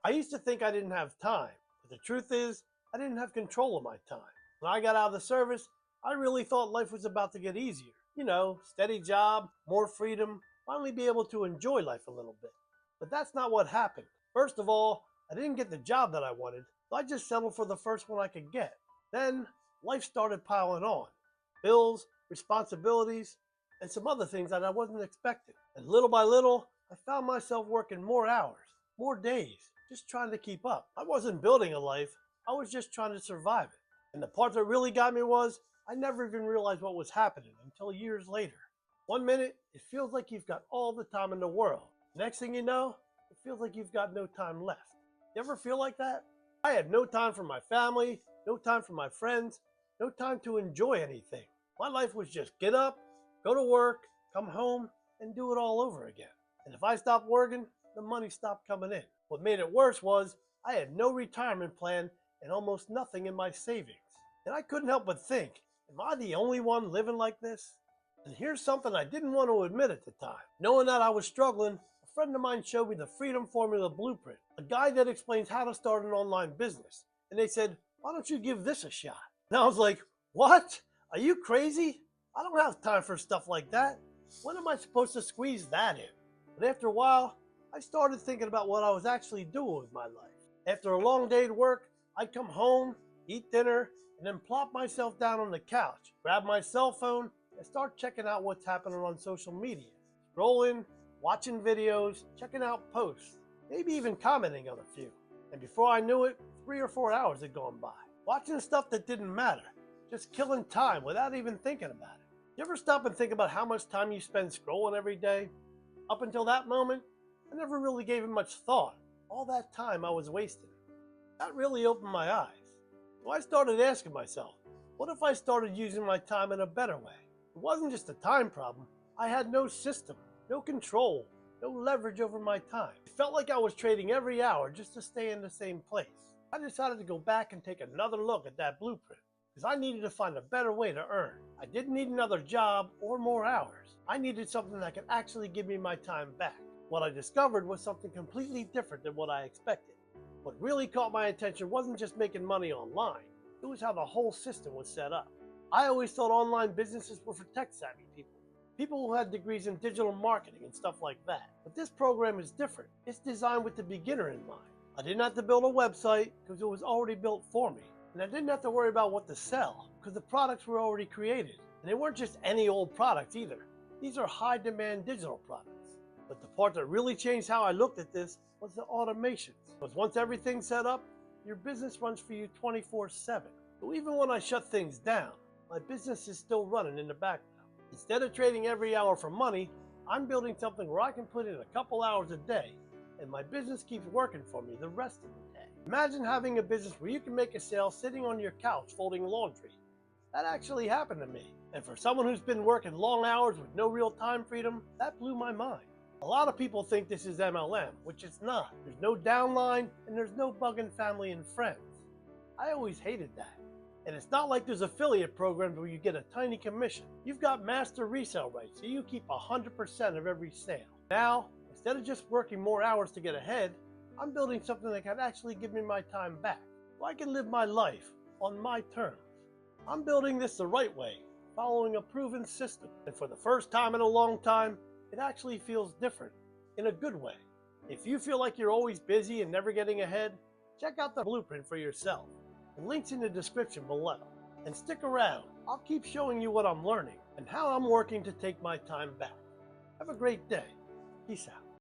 I used to think I didn't have time, but the truth is, I didn't have control of my time. When I got out of the service, I really thought life was about to get easier. Steady job, more freedom, finally be able to enjoy life a little bit. But that's not what happened. First of all, I didn't get the job that I wanted, so I just settled for the first one I could get. Then, life started piling on. Bills, responsibilities, and some other things that I wasn't expecting. And little by little, I found myself working more hours, more days, just trying to keep up. I wasn't building a life, I was just trying to survive it. And the part that really got me was, I never even realized what was happening until years later. One minute, it feels like you've got all the time in the world. Next thing you know, it feels like you've got no time left. You ever feel like that? I had no time for my family, no time for my friends, no time to enjoy anything. My life was just get up, go to work, come home, and do it all over again. And if I stopped working, the money stopped coming in. What made it worse was I had no retirement plan and almost nothing in my savings. And I couldn't help but think, am I the only one living like this? And here's something I didn't want to admit at the time. Knowing that I was struggling, a friend of mine showed me the Freedom Formula Blueprint, a guide that explains how to start an online business. And they said, why don't you give this a shot? And I was like, what? Are you crazy? I don't have time for stuff like that. When am I supposed to squeeze that in? But after a while, I started thinking about what I was actually doing with my life. After a long day at work, I'd come home, eat dinner, and then plop myself down on the couch, grab my cell phone, and start checking out what's happening on social media. Scrolling, watching videos, checking out posts, maybe even commenting on a few. And before I knew it, 3 or 4 hours had gone by. Watching stuff that didn't matter, just killing time without even thinking about it. You ever stop and think about how much time you spend scrolling every day? Up until that moment, I never really gave it much thought. All that time I was wasting. That really opened my eyes. So I started asking myself, what if I started using my time in a better way? It wasn't just a time problem. I had no system, no control, no leverage over my time. It felt like I was trading every hour just to stay in the same place. I decided to go back and take another look at that blueprint because I needed to find a better way to earn. I didn't need another job or more hours. I needed something that could actually give me my time back. What I discovered was something completely different than what I expected. What really caught my attention wasn't just making money online, it was how the whole system was set up. I always thought online businesses were for tech-savvy people who had degrees in digital marketing and stuff like that. But this program is different. It's designed with the beginner in mind. I didn't have to build a website because it was already built for me. And I didn't have to worry about what to sell because the products were already created. And they weren't just any old products either. These are high-demand digital products. But the part that really changed how I looked at this was the automations. Because once everything's set up, your business runs for you 24/7. So even when I shut things down, my business is still running in the background. Instead of trading every hour for money, I'm building something where I can put in a couple hours a day and my business keeps working for me the rest of the day. Imagine having a business where you can make a sale sitting on your couch folding laundry. That actually happened to me. And for someone who's been working long hours with no real time freedom, that blew my mind. A lot of people think this is MLM, which it's not. There's no downline and there's no bugging family and friends. I always hated that. And it's not like there's affiliate programs where you get a tiny commission. You've got master resale rights, so you keep 100% of every sale. Now, instead of just working more hours to get ahead, I'm building something that can actually give me my time back, so I can live my life on my terms. I'm building this the right way, following a proven system. And for the first time in a long time, it actually feels different, in a good way. If you feel like you're always busy and never getting ahead, check out the blueprint for yourself. The link's in the description below. And stick around, I'll keep showing you what I'm learning and how I'm working to take my time back. Have a great day. Peace out.